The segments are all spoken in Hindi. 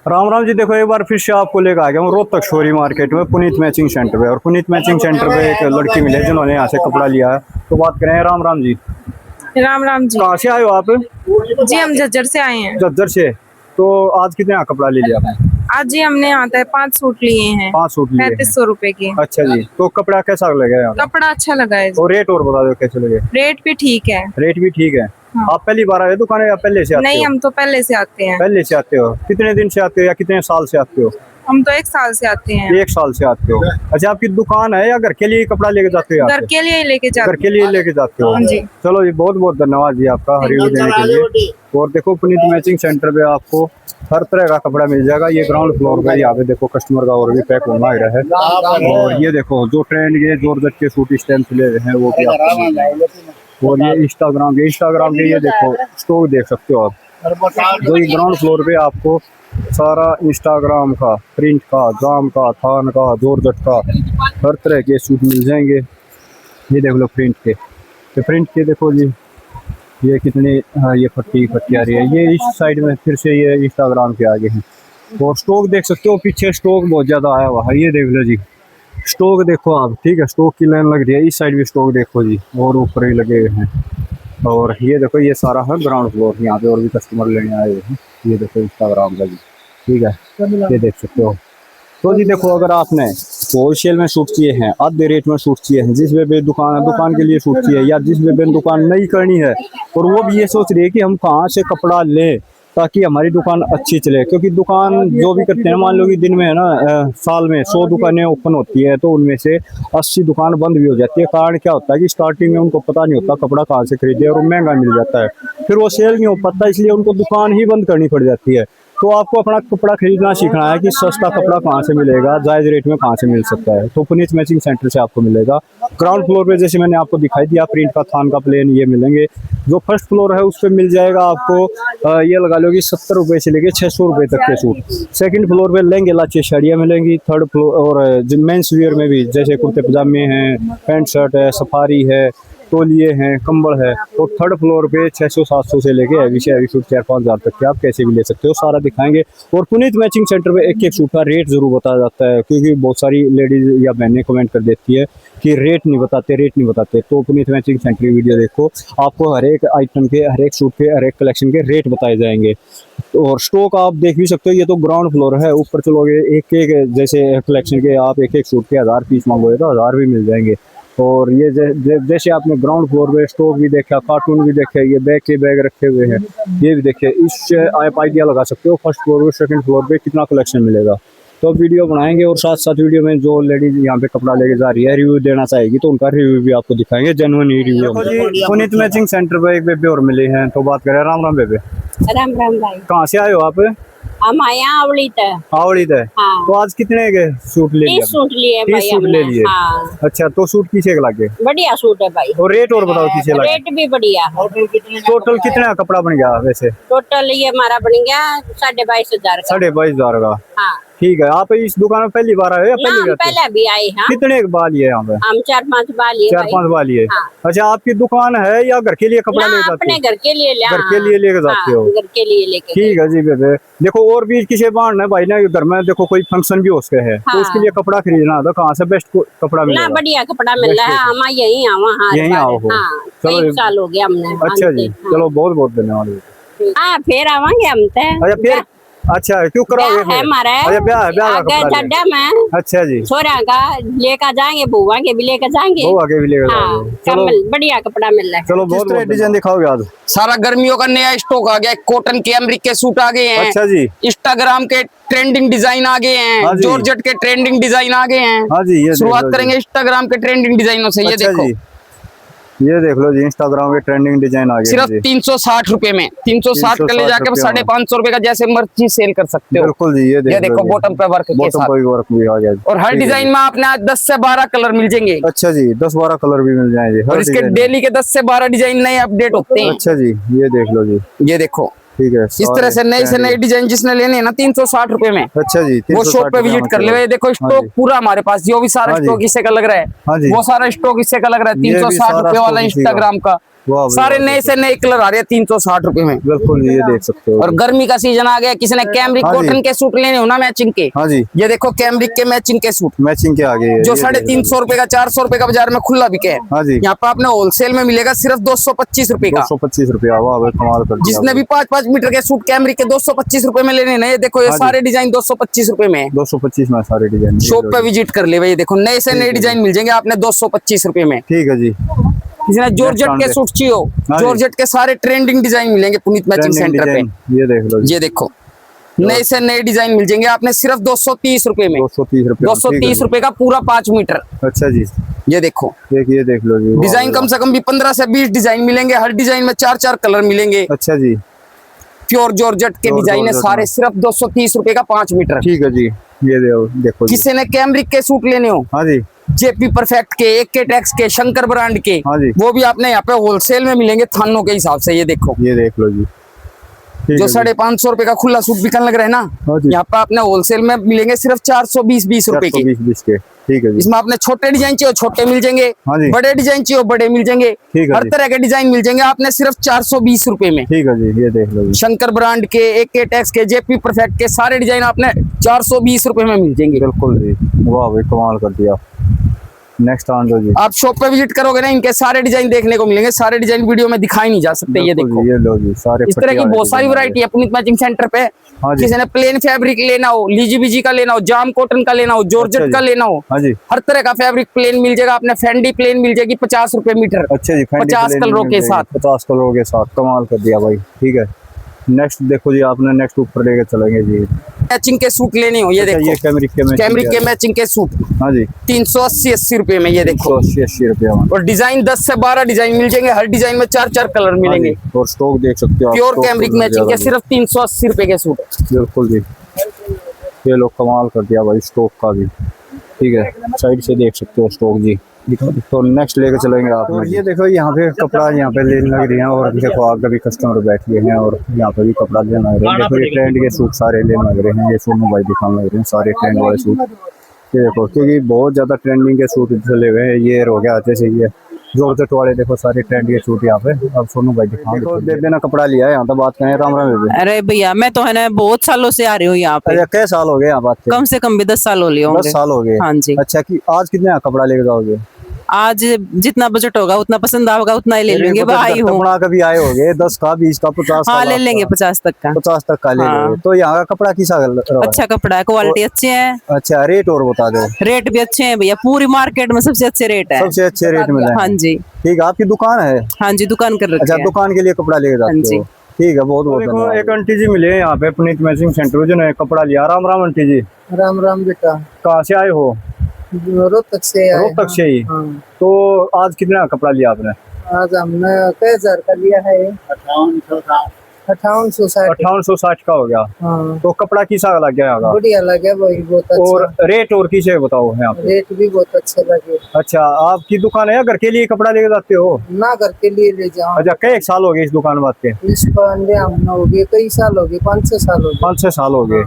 राम राम जी। देखो एक बार फिर से आपको लेकर आ गया हूँ रोहतक शोरी मार्केट में पुनीत मैचिंग सेंटर पे। और पुनीत मैचिंग सेंटर पे एक लड़की मिले जिन्होंने यहाँ से कपड़ा लिया है, तो बात करें। राम राम जी। राम राम जी। कहाँ से आए हो आप? जी हम झज्जर से आए हैं। झज्जर से। तो आज कितने यहाँ कपड़ा ले लिया आपने? आज जी हमने यहाँ तक 5 सूट लिए हैं। 5 सूट लिए हैं। 3500 रुपए के। अच्छा जी। तो कपड़ा कैसा लगा यहाँ? कपड़ा अच्छा लगा है। और रेट और बता दो कैसे लगे? रेट भी ठीक है। रेट भी ठीक है। हाँ। आप पहली बार आए दुकान या पहले से आते नहीं हो? हम तो पहले से आते हैं। पहले से आते हो। कितने दिन से आते हो या कितने साल से आते हो? हम तो 1 साल से आते हैं। 1 साल से आते हो। अच्छा, आपकी दुकान है या घर के लिए कपड़ा लेके जाते हो? घर के लिए लेके जाते घर के लिए लेके जाते हो जी। चलो जी, बहुत बहुत धन्यवाद जी आपका रिव्यू देने के लिए। और देखो पुनीत मैचिंग सेंटर पे आपको हर तरह का कपड़ा मिल जाएगा। ये ग्राउंड फ्लोर पे यहाँ पे देखो कस्टमर का और भी पैक होना ही रहा है। और ये देखो जो ट्रेंड के जॉर्जेट के सूट इस टाइम चले हैं वो भी आपको मिल जाएंगे। और ये इंस्टाग्राम के ये देखो स्टॉक देख सकते हो आप। जो ये ग्राउंड फ्लोर पे आपको सारा इंस्टाग्राम का, प्रिंट का, जाम का, थान का, जॉर्जेट का हर तरह के सूट मिल जाएंगे। ये देख लो प्रिंट के, तो प्रिंट के देखो जी ये कितनी ये फट्टी आ रही है। ये इस साइड में फिर से ये इंस्टाग्राम के आगे हैं। और स्टॉक देख सकते हो, पीछे स्टॉक बहुत ज़्यादा आया हुआ है। ये देख लो जी स्टॉक देखो आप, ठीक है। स्टॉक की लाइन लग रही है। इस साइड भी स्टॉक देखो जी, और ऊपर ही लगे हुए हैं। और ये देखो ये सारा है ग्राउंड फ्लोर। यहाँ पे और भी कस्टमर लेने आए हुए हैं। ये देखो इंस्टाग्राम का जी, ठीक है। ये देख सकते हो। तो जी देखो, अगर आपने होलसेल में सूट चाहिए हैं, आधे रेट में सूट चाहिए हैं, जिस वे दुकान के लिए सूट चाहिए, या जिस वे दुकान नहीं करनी है और वो भी ये सोच रही है कि हम कहाँ से कपड़ा लें ताकि हमारी दुकान अच्छी चले। क्योंकि दुकान जो भी करते हैं, मान लो कि दिन में है ना, साल में 100 दुकानें ओपन होती है, तो उनमें से 80 दुकान बंद भी हो जाती है। कारण क्या होता है कि स्टार्टिंग में उनको पता नहीं होता कपड़ा कहाँ से खरीदे और महंगा मिल जाता है, फिर वो सेल नहीं हो पाता, इसलिए उनको दुकान ही बंद करनी पड़ जाती है। तो आपको अपना कपड़ा खरीदना सीखना है कि सस्ता कपड़ा कहाँ से मिलेगा, जायज़ रेट में कहाँ से मिल सकता है। तो पुनीत मैचिंग सेंटर से आपको मिलेगा। ग्राउंड फ्लोर पे जैसे मैंने आपको दिखाई दिया, प्रिंट का, थान का, प्लेन ये मिलेंगे। जो फर्स्ट फ्लोर है उस पर मिल जाएगा आपको ये लगा लो कि 70 रुपये से लेके 600 रुपये तक के सूट। सेकंड फ्लोर पे लहंगे लाचे साड़ियाँ मिलेंगी। थर्ड फ्लोर और मेंस वियर में भी जैसे कुर्ते पजामे हैं, पैंट शर्ट है, सफारी है, तौलिए हैं, कंबल है। तो थर्ड फ्लोर पे 600-700 से लेके हैवी से हैवी सूट 4-5 हज़ार तक के आप कैसे भी ले सकते हो, सारा दिखाएंगे। और पुनीत मैचिंग सेंटर पे एक एक सूट का रेट जरूर बताया जाता है, क्योंकि बहुत सारी लेडीज या बहनें कमेंट कर देती है कि रेट नहीं बताते। तो पुनीत मैचिंग सेंटर की वीडियो देखो, आपको हर एक आइटम के, हर एक सूट के, हर एक कलेक्शन के रेट बताए जाएंगे। और स्टॉक आप देख भी सकते हो। ये तो ग्राउंड फ्लोर है, ऊपर चलोगे एक एक जैसे कलेक्शन के आप एक एक सूट के 1000 पीस मांगोगे तो 1000 भी मिल जाएंगे। और ये जैसे आपने ग्राउंड फ्लोर पे स्टॉक भी देखा, कार्टून भी देखे, ये बैग के बैग रखे हुए हैं, ये भी देखे। इससे आप आइडिया लगा सकते हो फर्स्ट फ्लोर पे, सेकंड फ्लोर पे कितना कलेक्शन मिलेगा। तो वीडियो बनाएंगे और साथ साथ वीडियो में जो लेडीज यहाँ पे कपड़ा लेके जा रही है रिव्यू देना चाहेगी तो उनका रिव्यू भी आपको दिखाएंगे, genuine review. Puneet matching centre पे एक बेबे और मिले हैं, तो बात करें। राम राम बेबे। राम राम भाई। कहाँ से आए हो आप? हम आया आवली है। हाँ। तो आज कितने के सूट ले लिए? 30 सूट लिए भाई 30 सूट ले लिए। हाँ। अच्छा, तो सूट किसे लगे? बढ़िया सूट है भाई। और रेट और बताओ किसे लगे? रेट भी बढ़िया। टोटल कितना कपड़ा बन गया वैसे? टोटल ये हमारा बन गया 22,500 का। 22,500 का। हाँ ठीक है। आप इस दुकान में पहली बार आए या ना, पहली बार? पहले भी आए। हाँ। कितने बार लिए यहाँ पे? हम 4-5 बार लिए। 4-5 बार लिए। हाँ। अच्छा, आपकी दुकान है या घर के लिए कपड़ा ले जाते अपने हो? घर के लिए घर के लिए लेके जाते हो? घर के लिए लेके। ठीक है जी बेबे। देखो और भी किसी बार ना भाई ना घर में देखो कोई फंक्शन भी हो सकते हैं, तो उसके लिए कपड़ा खरीदना है तो कहाँ से बेस्ट कपड़ा मिलेगा? बढ़िया कपड़ा मिल रहा है। हम यही आवा। यही आओ। कई साल हो गया हमने। अच्छा जी, चलो बहुत बहुत धन्यवाद। हाँ फिर आवांगे हम तो। अच्छा फिर, अच्छा क्यों कराओगे? हमारा ब्याह में। अच्छा जी। छोरा का लेकर जाएंगे, बुआ के भी लेकर जाएंगे। बुआ के भी लेकर हाँ, चलो बढ़िया कपड़ा मिल रहा है। चलो बहुत बहुत डिजाइन दिखाओगे आज? सारा गर्मियों का नया स्टॉक आ गया। कॉटन के अमरीक के सूट आ गए हैं। अच्छा जी। इंस्टाग्राम के ट्रेंडिंग डिजाइन आ गए हैं। जॉर्जेट के ट्रेंडिंग डिजाइन आ गए हैं। हाँ जी। ये शुरुआत करेंगे इंस्टाग्राम के ट्रेंडिंग डिजाइनों से। ये देखो, ये देख लो जी इंस्टाग्राम के ट्रेंडिंग डिजाइन आ गए। सिर्फ 360 रुपए में। 360 का ले जाके 550 रुपए का जैसे मर्जी सेल कर सकते हो। बिल्कुल जी। ये देखो बॉटम पे वर्क के साथ वर्क भी आ गया। और हर डिजाइन में आपने आज 10 से 12 कलर मिल जाएंगे। अच्छा जी, 10-12 कलर भी मिल जाएंगे। और इसके डेली के 10 से 12 डिजाइन नए अपडेट होते हैं। अच्छा जी, ये देख लो जी। ये देखो, ठीक है। इस तरह से नए डिजाइन जिसने लेने हैं ना 360 रुपए में। अच्छा जी। वो शॉप पे विजिट कर ले। देखो स्टॉक पूरा हमारे पास, जो भी सारा स्टॉक इससे का लग रहा है वो सारा स्टॉक इससे का लग रहा है। 360 रुपए वाला इंस्टाग्राम का वाह भाई, सारे वाह, नए से नए कलर आ रहे हैं 360 रुपए में। बिल्कुल ये देख सकते हो। और गर्मी का सीजन आ गया, किसी ने कैमरिक हाँ जी। कॉटन के सूट लेने हो ना मैचिंग के, हाँ जी, ये देखो कैमरिक के मैचिंग के सूट मैचिंग के आगे जो 350 रुपए का 400 रुपए का बाजार में खुला बिके है, हाँ जी, यहाँ पर आपने होलसेल में मिलेगा सिर्फ 225 रुपए का। 225 रुपया। वाह भाई, कमाल कर दिया। जिसने भी 5-5 मीटर के सूट कैमरिक के 225 रुपए में लेने ना, ये देखो ये हाँ जी। सारे डिजाइन 225 रुपए में है। 225 में सारे डिजाइन। शॉप पे विजिट कर ले भाई, देखो नए से नए डिजाइन मिल जाएंगे आपने 225 रुपए में। ठीक है जी। किसी ने जॉर्जेट के सूट चाहिए हो, हाँ जी। जॉर्जेट के सारे ट्रेंडिंग डिजाइन मिलेंगे पुनीत मैचिंग ट्रेंडिंग सेंटर पे। डिजाइन, ये देख लो जी। ये देखो नए से नए डिजाइन मिल जाएंगे आपने सिर्फ 230 रुपए में। 230 रुपया। 230 रुपए का पूरा 5 मीटर। अच्छा जी, ये देखो ये देख लो जी। डिजाइन कम से कम भी 15 से 20 डिजाइन मिलेंगे, हर डिजाइन में 4-4 कलर मिलेंगे। अच्छा जी, प्योर जॉर्जेट के प्योर डिजाइन है जॉर्जेट सारे, में। सिर्फ 230 रुपए का 5 मीटर। ठीक है जी। ये देखो जी। किसी ने कैमरिक के सूट लेने हो, हाँ जी, जेपी परफेक्ट के, AK टैक्स के, शंकर ब्रांड के, हाँ जी। वो भी आपने यहाँ पे होलसेल में मिलेंगे थानों के हिसाब से। ये देखो ये देख लो जी। ठीक जो है जी। 550 रुपए का खुला सूट बिकने लग रहा है ना, हाँ जी। यहाँ पे आपने होलसेल में मिलेंगे सिर्फ 420 रुपए के। 420 के। ठीक है जी। इसमें आपने छोटे डिजाइन चाहिए छोटे मिल जाएंगे, हाँ जी। बड़े डिजाइन चाहिए बड़े मिल जाएंगे, ठीक है हर जी। तरह के डिजाइन मिल जाएंगे आपने सिर्फ 420 रुपए में। ठीक है जी, ये देख लो जी। शंकर ब्रांड के, AK टैक्स के, JP परफेक्ट के सारे डिजाइन आपने 420 रुपए में मिल जाएंगे। बिल्कुल जी। वाह भाई, कमाल कर दिया। नेक्स्ट आन दो जी। आप शॉप पे विजिट करोगे ना, इनके सारे डिजाइन देखने को मिलेंगे, सारे डिजाइन वीडियो में दिखाई नहीं जा सकते। ये बिल्कुल देखो जी, ये लो जी सारे इस तरह की पट्टी वाले बहुत सारी डिजाइन वैरायटी है पुनीत मैचिंग सेंटर पे। हाँ जी। किसी ने प्लेन फैब्रिक लेना हो, लीजी बीजी का लेना हो, जाम कॉटन का लेना हो, अच्छा जॉर्जेट जी। का लेना हो, हाँ जी। हर तरह का फैब्रिक प्लेन मिल जाएगा आपने। फेंडी प्लेन मिल जाएगी 50 रुपए मीटर। अच्छा जी, 50 कलरों के साथ। 50 कलरों के साथ, कमाल कर दिया भाई। ठीक है, नेक्स्ट देखो जी, आपने नेक्स्ट ऊपर लेके चलेंगे जी। मैचिंग के सूट लेने हो, ये अच्छा, देखो ये कैमरिक के में। कैमरिक के मैचिंग के सूट हाँ जी, 380 रुपए में। ये देखो 180 रुपया में। और डिजाइन 10 से 12 डिजाइन मिल जाएंगे, हर डिजाइन में 4-4 कलर मिलेंगे। हाँ जी, और स्टॉक देख सकते हो आप, pure stock cambric full matching के मिल सिर्फ 380 रुपए के सूट। जाएगा। बिल्कुल जी, ये लोग कमाल कर दिया भाई स्टॉक का भी। ठीक है, साइड से देख सकते हो स्टॉक जी। तो नेक्स्ट लेके चलेंगे आप। ये देखो यहाँ पे कपड़ा यहाँ पे लेने लग रही है, और देखो आगे भी कस्टमर बैठे हैं और यहाँ पे भी कपड़ा लेने लग रहे हैं। देखो ये ट्रेंड के सूट सारे लेने लग रहे हैं, ये सोनू भाई दिखाने लग रहे हैं सारे ट्रेंड वाले सूट। ये देखो क्योंकि बहुत ज्यादा ट्रेंडिंग के सूट चले हुए हैं। ये हो गया जैसे ये जॉर्जेट वाले, देखो सारे ट्रेंड के सूट यहाँ पे। अब सोनू भाई दिखाओ। देखो बेबे ने कपड़ा लिया है यहाँ तो बात करें। राम राम बेबे। अरे भैया मैं तो है ना बहुत सालों से आ रही हूँ यहाँ पे। अच्छा, कै साल हो गए यहाँ बात कम से कम भी 10 साल हो लिए 10 होंगे। साल हो गए। हाँ जी। अच्छा, कि आज कितने यहाँ कपड़ा लेके जाओगे? आज जितना बजट होगा उतना पसंद होगा उतना ही ले लेंगे भाई हूँ। कपड़ा कभी आए होगे 10 का 20 का 50 का? हाँ ले लेंगे 50 तक का। 50 तक का ले हाँ। लोगे। तो यहाँ का कपड़ा किसा रहा है? अच्छा कपड़ा है, क्वालिटी अच्छी है, अच्छा, रेट और बता दो। रेट भी अच्छे हैं भैया, पूरी मार्केट में सबसे अच्छे रेट है। सबसे अच्छे रेट मिले। हाँ जी। ठीक है, आपकी दुकान है? हाँ जी दुकान कर अच्छा, रखी है। दुकान के लिए कपड़ा लेके हाँ जाते जी। हो। ठीक है, बहुत बहुत धन्यवाद। एक आंटी जी मिले यहाँ पे पुनीत मैचिंग सेंटर, जिन्होंने कपड़ा लिया। राम राम आंटी जी। राम राम बेटा। कहाँ से आए हो? रोहतक से आए। रोहतक से ही। हाँ। तो आज कितना कपड़ा लिया आपने? आज हमने कई हजार का लिया है। 5860। 5860 का हो गया। हाँ। तो कपड़ा किसा लग गया यहाँ बढ़िया लगे वही, बहुत और अच्छा। रेट और किसे बताओ यहाँ पे? रेट भी बहुत अच्छे लगे। अच्छा, आपकी दुकान है या घर के लिए कपड़ा लेके जाते हो? ना घर के लिए ले जाओ। अच्छा, कई एक साल हो गए इस दुकान बात के? इस पर हमने हो गए कई साल हो गए, 5-6 साल हो गए। 5-6 साल हो गए।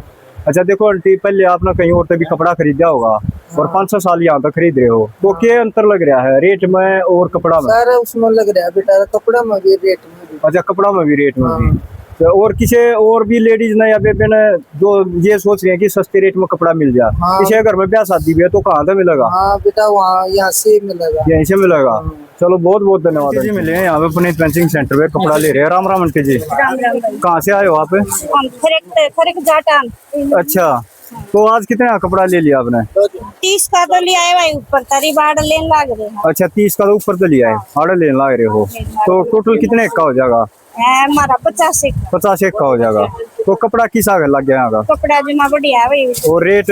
अच्छा देखो आंटी, पहले आपने कहीं और तभी कपड़ा खरीदा होगा और 5-6 साल यहाँ तक खरीद रहे हो, तो क्या अंतर लग रहा है रेट में और कपड़ा में? सारा उसमें लग रहा है बेटा, कपड़ा में भी रेट में भी। अच्छा, कपड़ा में भी रेट में भी। हाँ। तो और किसी और भी लेडीज ने या बेबे ने जो ये सोच रहे हैं कि सस्ते रेट में कपड़ा मिल जाए, हाँ। किसी घर में ब्याह शादी भी है तो कहाँ से मिलेगा? हाँ बेटा, वहाँ यहाँ से मिलेगा। यहीं से मिलेगा। चलो बहुत बहुत धन्यवाद जी। मिले हैं यहाँ पे पुनीत मैचिंग सेंटर पे कपड़ा ले रहे हैं। राम राम आंटी जी। कहाँ से आए हो आप? अच्छा, तो आज कितना कपड़ा ले लिया आपने? 30 का तो लिया है भाई, ऊपर तरी बाड़ लेने लग रहे हैं। अच्छा, 30 का तो ऊपर तो लिया है, आड़े लेने लग रहे हो। तो टोटल कितने का हो जाएगा? हमारा 50 का 50 एक का हो जाएगा। तो कपड़ा किस आगे लग गया यहाँ का? कपड़ा जमा बढ़िया है भाई, और रेट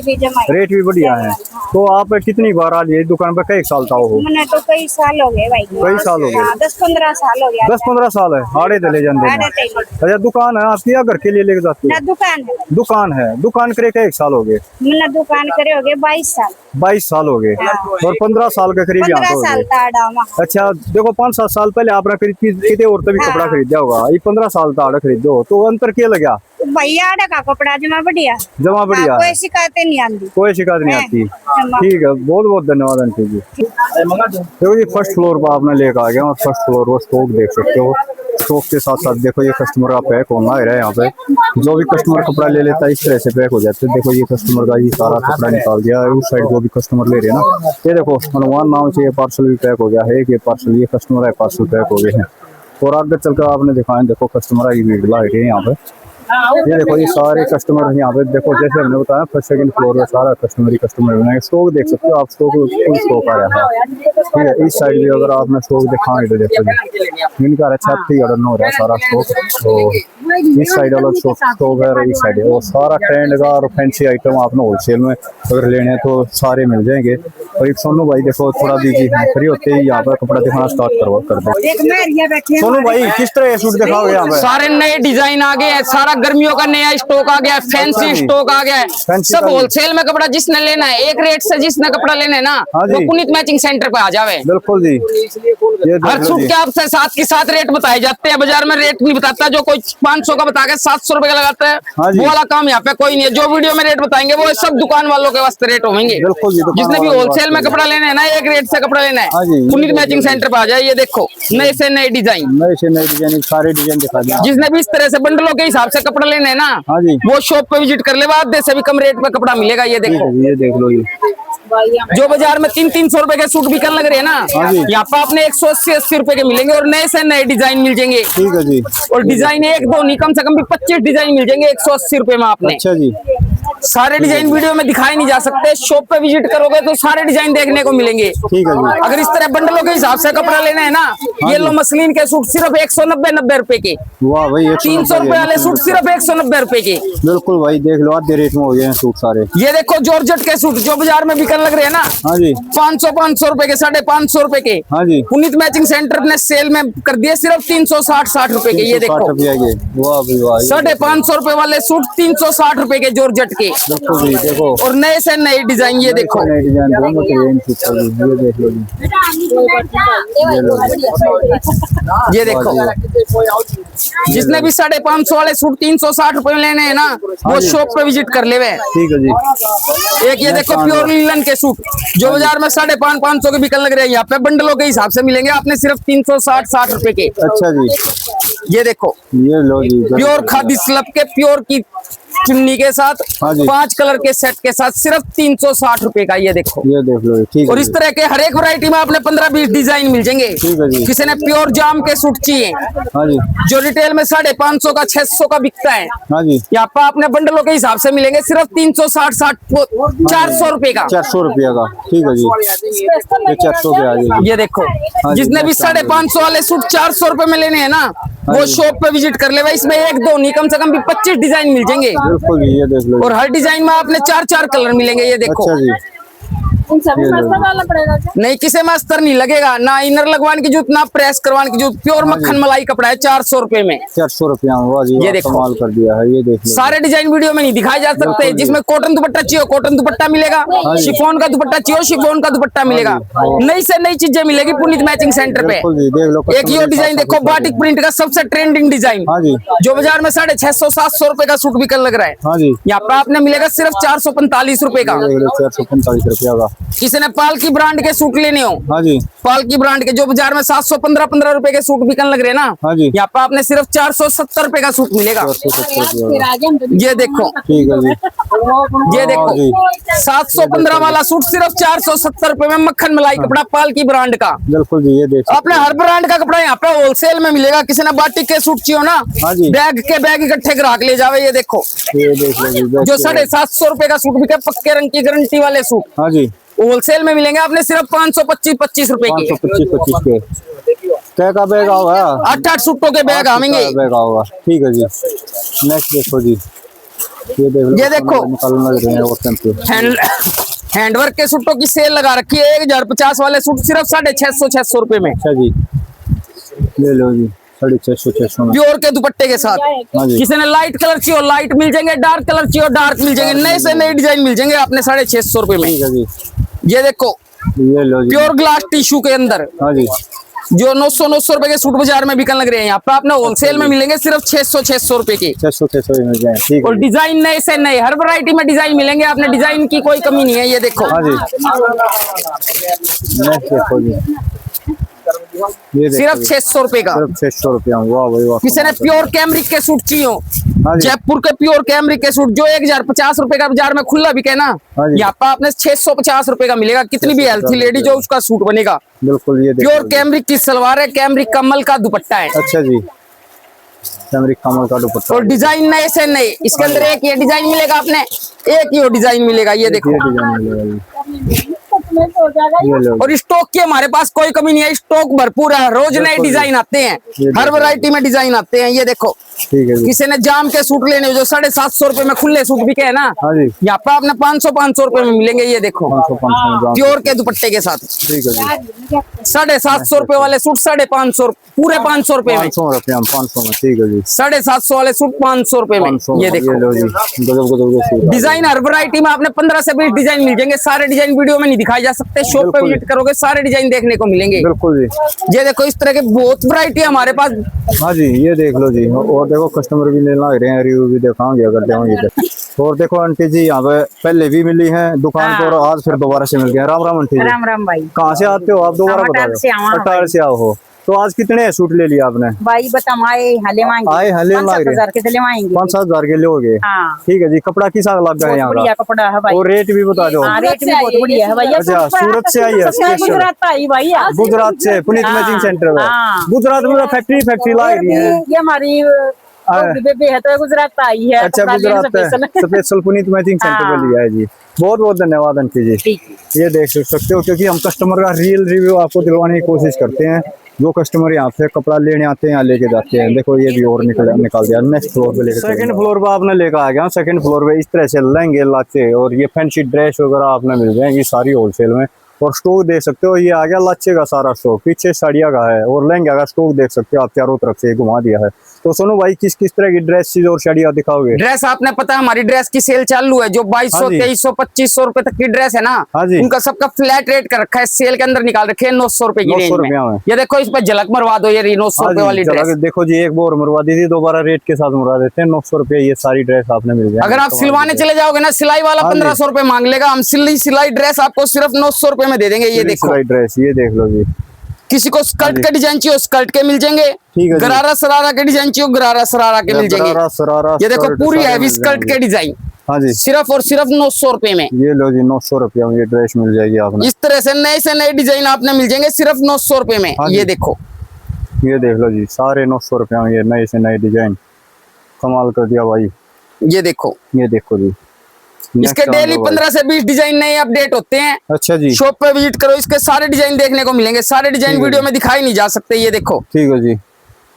भी जमा है। रेट भी बढ़िया है। तो आप कितनी बार आ लिए दुकान पे? कई साल का हो? मैंने तो कई साल हो गए भाई। कई साल हो गए? 10-15 साल हो गया। 10-15 साल है, आड़े चले जाते हैं। अच्छा, दुकान है आपकी या घर के लिए लेके जाते ना हो? दुकान है। दुकान है। दुकान करे का 1 साल हो गए? मैंने दुकान करे हो गए 22 साल। 22 साल हो गए और 15 साल के करीब यहाँ 15 पे हो साल गए। का आड़ा। अच्छा देखो, 5-7 साल पहले आपने कितने और तभी कपड़ा खरीदा होगा, ये 15 साल का आड़ा खरीदो, तो अंतर क्या के लगा भैया आड़ा का कपड़ा जमा बढ़िया जमा बढ़िया कोई शिकायतें नहीं आती। कोई शिकायत नहीं आती। ठीक है, बहुत बहुत धन्यवाद आंटी जी। देखो ये फर्स्ट फ्लोर पर आपने लेकर आ गया और फर्स्ट फ्लोर पर स्टॉक देख सकते हो। स्टॉक के साथ साथ देखो ये कस्टमर का पैक होना है यहाँ पे। जो भी कस्टमर कपड़ा ले लेता है इस तरह से पैक हो जाते हैं। देखो ये कस्टमर का ये सारा कपड़ा निकाल दिया है। उस साइड जो भी कस्टमर ले रहे हैं ना, ये देखो हनुमान नाम से ये पार्सल भी पैक हो गया है। ये पार्सल ये कस्टमर है पार्सल पैक हो गए हैं। और आगे चलकर आपने दिखाएं, देखो कस्टमर की भीड़ लग रही है यहाँ पे। ये देखो ये सारे कस्टमर यहाँ पे देखो, जैसे हमने बताया फर्स्ट सेकंड फ्लोर पे सारा कस्टमर ही कस्टमर बनाए। स्टॉक देख सकते हो आप, स्टॉक फुल स्टॉक आ रहा है। ठीक है, इस साइड भी अगर आपने स्टॉक दिखाएं तो देखो इनका छत ही अड़न हो रहा है सारा स्टॉक। तो इस साइड वाला स्टॉक है, इस साइड है वो सारा ट्रेंड का और फैंसी आइटम आपने होलसेल में अगर लेने हैं तो सारे मिल जाएंगे। और एक सोनू भाई देखो थोड़ा बिजी फ्री होते ही यहाँ पर कपड़ा दिखाना स्टार्ट कर दे। सोनू भाई किस तरह सूट दिखाओगे यहाँ पे? सारे नए डिजाइन आ गए हैं, सारा गर्मियों का नया स्टॉक आ गया है, फैंसी स्टॉक आ गया है। सब होलसेल में कपड़ा जिसने लेना है एक रेट से, जिसने कपड़ा लेना है ना वो पुनीत मैचिंग सेंटर पे आ जावे। बिल्कुल जी, हर सूट के आपसे साथ के साथ रेट बताए जाते हैं। बाजार में रेट नहीं बताता, जो कोई 500 का बता के 700 रुपए का लगाता है वो वाला काम यहाँ पे कोई नहीं है। जो वीडियो में रेट बताएंगे वो सब दुकान वालों के वास्ते रेट होंगे। जिसने भी होलसेल में कपड़ा लेना है ना, एक रेट से कपड़ा लेना है, पुनीत मैचिंग सेंटर पे आ जाए। ये देखो नए से नए डिजाइन, सारे डिजाइन दिखा दिया। जिसने भी इस तरह से बंडलों के हिसाब से कपड़ा लेना है ना वो शॉप पे विजिट कर ले, आधे से भी कम रेट पे कपड़ा मिलेगा। ये देखो, ये देख लो, ये जो बाजार में 300-300 रुपए के सूट बिकने लग रहे हैं ना, यहाँ पे आपने 180-80 रुपए के मिलेंगे और नए से नए डिजाइन मिल जाएंगे। ठीक है जी। और डिजाइन एक दो नहीं, कम से कम भी 25 डिजाइन मिल जाएंगे 180 रुपए में आपने। अच्छा जी, सारे डिजाइन वीडियो में दिखाए नहीं जा सकते, शॉप पे विजिट करोगे तो सारे डिजाइन देखने को मिलेंगे। ठीक है जी। अगर इस तरह बंडलों के हिसाब से कपड़ा लेना है ना, ये लो मसलिन के सूट सिर्फ 190-90 रुपए के। वाह भाई, 300 रुपए वाले सूट सिर्फ 190 रुपए के। बिल्कुल भाई, देख लो आधे रेट में हो गए हैं सूट सारे। ये देखो जॉर्जेट के सूट जो बाजार में बिकने लग रहे हैं ना, हाँ जी, 500 रुपए के, 550 रुपए के, हाँ जी, पुनीत मैचिंग सेंटर ने सेल में कर दिए सिर्फ 360-60 रुपए के। ये देखो 550 रुपए वाले सूट 360 रुपए के जॉर्जेट के। बिल्कुल जी, देखो और नए से नए डिजाइन, ये देखो नए डिजाइन ये देख लो जी, ये देखो। जिसने भी 550 वाले सूट 360 रुपए में लेने हैं ना वो शॉप पे विजिट कर ले। ठीक है जी। एक ये देखो प्योर लिनन के सूट जो बाजार में 550 के बिकने लग रहे हैं, यहाँ पे बंडलों के हिसाब से मिलेंगे आपने सिर्फ 360-60 रुपए के। अच्छा जी, ये देखो, ये लो जी, प्योर खादी स्लब के प्योर की चुन्नी के साथ 5 कलर के सेट के साथ सिर्फ 360 रुपए का। ये देखो, ये देख लो। ठीक है। और इस तरह के हर एक वैरायटी में आपने 15-20 डिजाइन मिल जाएंगे। ठीक है जी। किसी ने प्योर जाम के सूट चाहिए, हाँ जी, जो रिटेल में 550 का 600 का बिकता है, हाँ जी, यहाँ पर आपने बंडलों के हिसाब से मिलेंगे सिर्फ 360-60 400 रुपए का। 400 रुपया का। ठीक है जी, ये 400 पे आ जाएगी। ये देखो, जिसने भी 550 वाले सूट 400 रुपए में लेने हैं ना वो शॉप पे विजिट कर ले। इसमें एक दो नहीं, कम से कम भी 25 डिजाइन मिल जाएंगे। बिल्कुल जी, ये देख लो। और हर डिजाइन में आपने 4-4 कलर मिलेंगे। ये देखो। अच्छा जी, नहीं, किसी में अस्तर नहीं लगेगा, ना इनर लगवाने की जरूरत, ना प्रेस करवाने की जरूरत। प्योर मक्खन मलाई कपड़ा है 400 रुपए में। 400 रुपया में। ये देखो, कमाल कर दिया है। ये देख लो, सारे डिजाइन वीडियो में नहीं दिखाए जा सकते। जिसमें कॉटन दुपट्टा चाहिए कॉटन दुपट्टा मिलेगा, शिफॉन का दुपट्टा चाहिए शिफॉन का दुपट्टा मिलेगा। नई से नई चीजें मिलेगी पुनीत मैचिंग सेंटर पे। एक ये डिजाइन देखो, बाटिक प्रिंट का सबसे ट्रेंडिंग डिजाइन जो बाजार में 650-700 रुपए का सूट बिकने लग रहा है, यहाँ पे आपने मिलेगा सिर्फ 445 रुपए का। 445 रुपया का। किसी ने पालकी ब्रांड के सूट लेने हो, हाँ जी, पालकी ब्रांड के जो बाजार में 715 रुपए के सूट बिकने लग रहे हैं ना, हाँ जी, यहाँ पे आपने सिर्फ 470 रुपए का सूट मिलेगा। ये देखो, ठीक है जी, ये देखो 715 वाला सूट सिर्फ 470 रुपए में मक्खन मलाई कपड़ा पालकी ब्रांड का। बिल्कुल जी, ये देख अपने हर ब्रांड का कपड़ा यहाँ पे होलसेल में मिलेगा। किसी ने बाटिक के सूट चाहिए ना, बैग के बैग इकट्ठे ग्राहक ले जावे। ये देखो, ये देख लो, जो 750 रुपए का सूट बिके पक्के रंग की गारंटी वाले सूट, हाँ जी, होलसेल में मिलेंगे आपने सिर्फ 525 रुपए की। 525 के क्या का बैग होगा? 8-8 सूटों के बैग आवेंगे। बैग होगा। ठीक है जी। नेक्स्ट देखो जी, ये देख लो, ये देखो लग रहे हैं वो टेम्पलेट। हैंडवर्क के सूटों की सेल लगा रखी है। 1050 वाले सूट सिर्फ 650 रुपए में। अच्छा जी, ले लो जी, 650 में प्योर के दुपट्टे के साथ। किसी ने लाइट कलर चाहिए लाइट मिल जाएंगे, डार्क कलर चाहिए डार्क मिल जाएंगे। नए से नए डिजाइन मिल जाएंगे आपने 650 रुपए में। ठीक है जी, ये देखो, ये लो जी, प्योर ग्लास टिश्यू के अंदर हाँ जी, जो 900 रुपए के सूट बाजार में बिकने लग रहे हैं, यहाँ पे आपने होलसेल में मिलेंगे सिर्फ 600 रुपए के। 600 मिल जाए, ठीक और है। डिजाइन नए से नए, हर वैरायटी में डिजाइन मिलेंगे, आपने डिजाइन की कोई कमी नहीं है। ये देखो हाँ जी, नेक्स्ट देखो जी, ये देखो सिर्फ जी, 600 रुपए का। सिर्फ 600 रुपया। वाह भाई वाह। किसी ने प्योर कैमरिक के सूट चाहिए हो, हाँ जी, जयपुर के प्योर कैमरिक के सूट जो 1050 रुपए का बाजार में खुला बिके ना, हाँ जी। यहाँ पे आपने 650 रुपए का मिलेगा। कितनी भी हेल्थी लेडी जो उसका सूट बनेगा। बिल्कुल ये देखो प्योर जी। कैमरिक की सलवार है, कैमरिक कमल का दुपट्टा है, अच्छा जी, कैमरिक कमल का दुपट्टा। और डिजाइन नए से नए। इसके अंदर एक ये डिजाइन मिलेगा, आपने एक ही डिजाइन मिलेगा। ये देखो, ये डिजाइन मिलेगा जी, ये लो। और स्टॉक की हमारे पास कोई कमी नहीं है, स्टॉक भरपूर है, रोज नए बिल्कुल डिजाइन आते हैं, ये हर देखो। वैरायटी में डिजाइन आते हैं। ये देखो, ठीक है जी, किसी ने जाम के सूट लेने हो जो 750 रुपए में खुले सूट बिके है ना, हाँ जी, यहाँ पे आपने 500 रुपए में मिलेंगे। ये देखो 500 प्योर के दुपट्टे के साथ ठीक है जी, 750 रुपए वाले सूट 550 पूरे 500 रुपए में, 500 रुपया, 500 में, ठीक है जी। 750 वाले सूट 500 रुपए में। 500 ये देखो लो जी, गजब गजब के सूट। डिजाइन हर वैरायटी में आपने 15 से 20 डिजाइन मिल जाएंगे। सारे डिजाइन वीडियो में नहीं दिखाए जा सकते, शॉप पे बिल्कुल। विजिट करोगे सारे डिजाइन देखने को मिलेंगे। बिल्कुल जी, ये देखो, इस तरह के बहुत वैरायटी है हमारे पास। हाँ जी, ये देख लो जी। और देखो कस्टमर भी लेना रहे हैं, रिव्यू भी दिखाओगे अगर देंगे तो। और देखो आंटी जी, यहाँ पे पहले भी मिली है दुकान पर, और आज फिर दोबारा से मिल गए। राम राम आंटी जी, राम राम भाई। कहाँ से आते हो आप? दोबारा बता अटार से दो। आवा अटार से आओ हो। तो आज कितने सूट ले लिया आपने? भाई बता आए हले मांगे आए हले मांग रहे 5,000 के तो लेवाएंगे। 5-7 के लोगे? हाँ, ठीक है जी। कपड़ा किस लग गया है बहुत यहाँ बढ़िया का? कपड़ा है भाई। और रेट भी बता दो। हाँ, रेट भी बहुत बढ़िया है भाई। अच्छा, सूरत से आई है स्पेशल? गुजरात आई भाई। गुजरात से पुनीत हाँ, मैचिंग सेंटर में। हाँ। गुजरात में फैक्ट्री ला रही है। ये हमारी बेबी है तो गुजरात आई है। अच्छा, कपड़ा लेने Gujarat special. Special Puneet matching centre पे हाँ। लिया है जी। बहुत बहुत धन्यवाद आंटी जी। ठीक है। ये देख सकते हो, क्योंकि हम कस्टमर का रियल रिव्यू आपको दिलवाने की कोशिश करते हैं। जो कस्टमर यहाँ से कपड़ा लेने आते हैं, यहाँ लेके जाते हैं। देखो ये भी और निकाल दिया। नेक्स्ट फ्लोर पे लेके, सेकंड फ्लोर पे आपने लेकर आ गया। सेकंड फ्लोर पे इस तरह से लहंगे लाचे और ये फैंसी ड्रेस वगैरह आपने मिल जाएंगी सारी होलसेल में। और स्टॉक देख सकते हो, ये आ गया लाचे का सारा स्टॉक, पीछे साड़ियाँ का है और लहंगा का स्टॉक देख सकते हो आप। चारों तरफ से घुमा दिया है। तो सोनू भाई, किस किस तरह की ड्रेस और साड़ियाँ दिखाओगे? ड्रेस आपने पता है हमारी ड्रेस की सेल चालू है, जो 2200 हाँ जी। 2300 2500 रुपए तक की ड्रेस है ना, हाँ जी। उनका सबका फ्लैट रेट कर रखा है। सेल के अंदर निकाल रखे हैं 900 रुपए की 900 रेंज रुपया में। में। ये देखो, इस पे झलक मरवा दो, ये 900 हाँ रुपए जी, वाली चलो ड्रेस। देखो जी, एक बार मरवा दी थी, दोबारा रेट के साथ मरवा देते हैं। 900 रुपये ये सारी ड्रेस आपने मिल जाए। अगर आप सिलवाने चले जाओगे ना, सिलाई वाला हाँ जी। 1500 रुपए मांग लेगा, हम सिलाई ड्रेस आपको सिर्फ 900 रुपए में दे देंगे। ये देखो, ड्रेस ये देख लो जी। किसी को स्कर्ट के डिजाइन चाहिए स्कर्ट के मिल जाएंगे, ठीक है जी। गरारा सरारा के डिजाइन चाहिए गरारा सरारा के मिल जाएंगे। सरारा ये देखो, स्कर्ट पूरी सारे हैवी मिल स्कर्ट जाएंगे। के डिजाइन हाँ जी, सिर्फ और सिर्फ 900 रुपए में। ये लो जी, 900 रुपया में ये ड्रेस मिल जाएगी आपने। इस तरह से नए डिजाइन आपने मिल जाएंगे सिर्फ 900 रुपए में। हाँ जी। ये देखो, ये देख लो जी, सारे 900 रुपया में ये नए से नए डिजाइन। कमाल कर दिया भाई। ये देखो, ये देखो जी, इसके Next डेली round है 15 से 20 डिजाइन नए अपडेट होते हैं। भाई। अच्छा जी, शॉप पे विजिट करो, इसके सारे डिजाइन देखने को मिलेंगे। सारे डिजाइन ठीक है वीडियो जी। में दिखाई नहीं जा सकते। ये देखो, ठीक है जी,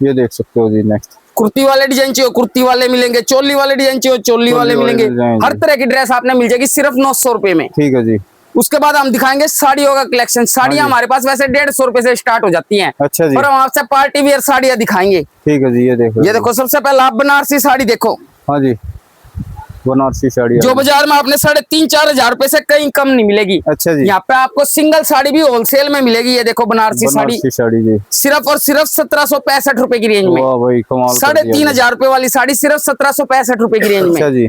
ये देख सकते हो जी। नेक्स्ट कुर्ती वाले डिजाइन चाहिए कुर्ती वाले मिलेंगे, चोली वाले डिजाइन चाहिए चोली वाले वाले मिलेंगे। डिजाइन हर तरह की ड्रेस आपने मिल जाएगी सिर्फ 900 रुपए में। ठीक है जी। उसके बाद हम दिखाएंगे साड़ियों का कलेक्शन। साड़ियाँ हाँ जी। हमारे पास वैसे 150 रुपए से स्टार्ट हो जाती हैं, अच्छा जी, पर हम आपसे पार्टी वियर साड़ियाँ दिखाएंगे। ठीक है जी, ये देखो। ये देखो, सबसे पहले आप बनारसी साड़ी देखो, हाँ जी, बनारसी साड़ी। जो बाजार में आपने 3,500-4 हजार रुपए से कहीं कम नहीं मिलेगी। अच्छा जी, यहाँ पे आपको सिंगल साड़ी भी होलसेल में मिलेगी। ये देखो, बनारसी साड़ी बनारसी साड़ी जी। सिर्फ और सिर्फ 1765 रुपए की रेंज में। वाह भाई, कमाल कर दिया 3,500 रुपए वाली साड़ी सिर्फ 1765 रुपए की रेंज अच्छा में। जी,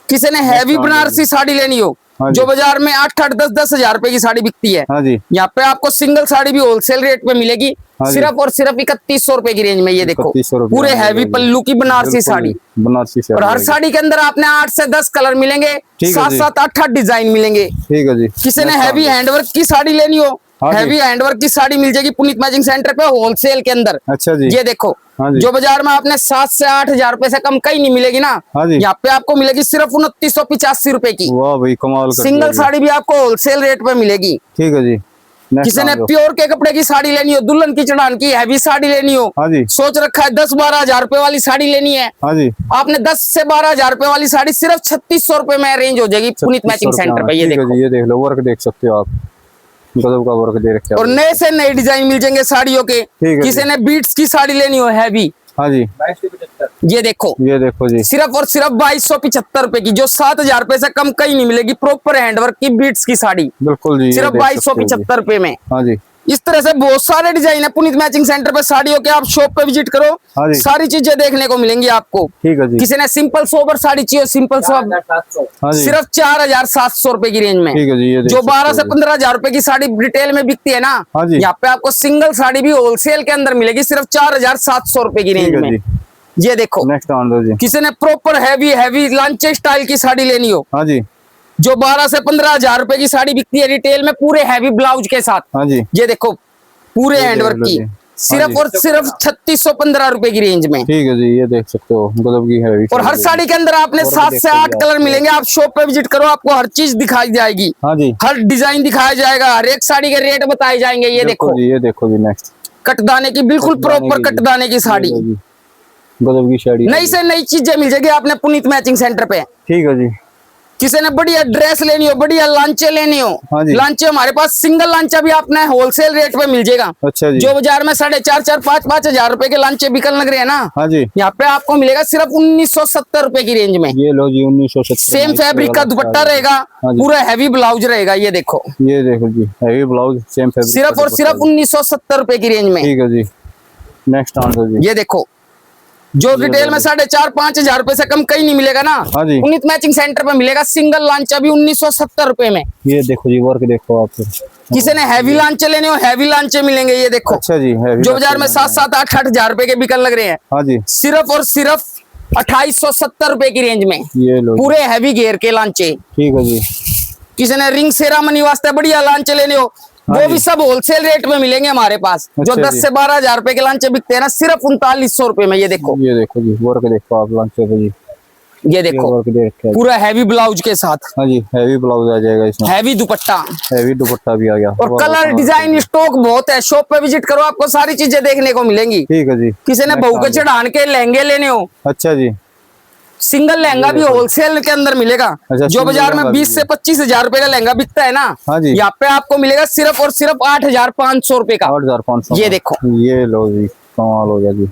किसी ने हैवी बनारसी साड़ी लेनी हो, हाँ जी। जो बाजार में 8-8 10-10 हजार रुपए की साड़ी बिकती है, हाँ जी, यहाँ पे आपको सिंगल साड़ी भी होलसेल रेट पे मिलेगी। हाँ जी। सिर्फ और सिर्फ 3100 रुपए की रेंज में। ये देखो, 3100 रुपये पूरे में हैवी मिलेगी। पल्लू की बनारसी बिल्कुल साड़ी। बनारसी साड़ी। और हर साड़ी के अंदर आपने 8 से 10 कलर मिलेंगे, ठीक है जी। 7-7 8-8 डिजाइन मिलेंगे। ठीक है जी। किसी ने Next हैवी round। हैंडवर्क की साड़ी लेनी हो, हाँ जी। हैवी हैंडवर्क की साड़ी मिल जाएगी पुनीत मैचिंग सेंटर पे होलसेल के अंदर। अच्छा जी, ये देखो, हाँ जी। जो बाजार में आपने 7 से 8 हजार रुपए से कम कहीं नहीं मिलेगी ना, हाँ जी। यहाँ पे आपको मिलेगी सिर्फ 2985 रुपए की। वाह भाई, कमाल कर सिंगल दिया जी। साड़ी भी आपको होलसेल रेट पे मिलेगी। ठीक है जी। Next किसी ने round। प्योर के कपड़े की साड़ी लेनी हो, दुल्हन की चढ़ान की हैवी साड़ी लेनी हो, हाँ जी, सोच रखा है 10-12 हजार रुपए वाली साड़ी लेनी है, हाँ जी, आपने 10 से 12 हजार रुपए वाली साड़ी सिर्फ 3600 रुपए में अरेंज हो जाएगी पुनीत मैचिंग 3600 सेंटर पे। ये ठीक है देखो, जी, ये देख लो, वर्क देख सकते हो आप, गजब का वर्क दे रखे हैं और आप। नए से नए डिजाइन मिल जाएंगे साड़ियों के। है किसी जी। ने बीट्स की साड़ी लेनी हो हैवी, हाँ जी, ये देखो, ये देखो जी। सिर्फ और सिर्फ 2275 रुपए की, जो 7000 रुपए से कम कहीं नहीं मिलेगी। प्रॉपर हैंडवर्क की बीट्स की साड़ी बिल्कुल जी, ये सिर्फ देख सकते हो जी। 2275 रुपए में। हाँ जी, इस तरह से बहुत सारे डिजाइन है पुनीत मैचिंग सेंटर पे साड़ियों के। आप शॉप पे विजिट करो, हाँ जी। सारी चीजें देखने को मिलेंगी आपको। ठीक है जी। किसी ने सिंपल सोबर साड़ी चाहिए, सिंपल सोबर हाँ जी। सिर्फ 4700 रुपए की रेंज में। ठीक है जी, ये देख जो सकते 12 से हो। 15 हजार रुपए की साड़ी रिटेल में बिकती है ना, हाँ जी। यहाँ पे आपको सिंगल साड़ी भी होलसेल के अंदर मिलेगी सिर्फ 4700 रुपए की रेंज ठीक है में। जी। ये देखो, नेक्स्ट ऑन दो जी। किसी ने प्रॉपर हैवी लांचे स्टाइल की साड़ी लेनी हो, हाँ जी। जो 12 से 15 हजार रुपए की साड़ी बिकती है रिटेल में पूरे हैवी ब्लाउज के साथ। हाँ जी। ये देखो पूरे ये हैंडवर्क देख लो की जी। सिर्फ हाँ जी। और सिर्फ 3615 रुपए की रेंज में। ठीक है जी, ये देख सकते हो गजब की है। और हर साड़ी के अंदर आपने और 7 देख से सकते 8 हो कलर आप। मिलेंगे। आप शॉप पे विजिट करो, आपको हर चीज दिखाई जाएगी, हाँ जी। हर डिजाइन दिखाया जाएगा, हर एक साड़ी के रेट बताए जाएंगे। ये देखो जी, ये देखो जी। नेक्स्ट कटदाने की, बिल्कुल प्रॉपर कटदाने की साड़ी, गजब की साड़ी। नई से नई चीजें मिल जाएगी आपने पुनीत मैचिंग सेंटर पे। ठीक है जी। किसी ने बढ़िया ड्रेस लेनी हो, बढ़िया लांचे लेनी हो, हाँ जी। लांचे हमारे पास सिंगल लांचा भी आपने होलसेल रेट पे मिल जाएगा। अच्छा जी। जो बाजार में 4.5 5 हजार रुपए के लांचे बिकल लग रहे हैं ना, हाँ जी। यहाँ पे आपको मिलेगा सिर्फ 1970 रुपए की रेंज में। ये लो जी, 1970। सेम फैब्रिक का दुपट्टा रहेगा, हाँ जी। पूरा हैवी ब्लाउज रहेगा। ये देखो, ये देखो जी, हैवी ब्लाउज सेम फैब्रिक। सिर्फ और सिर्फ 1970 रुपए की रेंज में। ठीक है जी। नेक्स्ट ऑन दो जी। ये देखो, जो रिटेल में 4.5 5 हजार रुपए से कम कहीं नहीं मिलेगा ना, हाँ जी। पुनीत मैचिंग सेंटर पे मिलेगा सिंगल लांचा भी 1970 रुपए में। ये देखो जी, वर्क देखो आप। किसी ने हैवी लांचे लेने हो, हैवी लांचे मिलेंगे। ये देखो, अच्छा जी, हैवी जो बाजार में 7 8 हजार रुपए के बिकल लग रहे हैं, हाँ जी। सिर्फ और सिर्फ 2870 रुपए की रेंज में ये लो जी। पूरे हैवी घेर के लांचे। ठीक है जी। किसी ने रिंग सेरामनी वास्ते बढ़िया लांचे लेने हो, हाँ वो जी। भी सब होलसेल रेट में मिलेंगे हमारे पास। जो अच्छा 10 जी। से 12 हजार रुपए के लांचे बिकते हैं ना, सिर्फ 3900 रुपए में। ये देखो, ये देखो जी, वर्क देखो आप लांचे पे जी। ये देखो वर्क देख के। पूरा हैवी ब्लाउज के साथ, हाँ जी, हैवी ब्लाउज आ जाएगा इसमें। हैवी दुपट्टा हैवी दुपट्टा भी आ गया। और कलर डिजाइन स्टॉक बहुत है। शॉप पे विजिट करो, आपको सारी चीजें देखने को मिलेंगी। ठीक है जी। किसी ने बहू के चढ़ान के लहंगे लेने हो, अच्छा जी। सिंगल लहंगा भी होलसेल के अंदर मिलेगा। अच्छा, जो सिंगल बाजार में लहंगा 20 भी से 25 हजार रुपए का लहंगा बिकता है ना, हाँ जी। यहाँ पे आपको मिलेगा सिर्फ और सिर्फ 8500 रुपए का। 8500। ये देखो, ये लो जी, कमाल हो गया जी।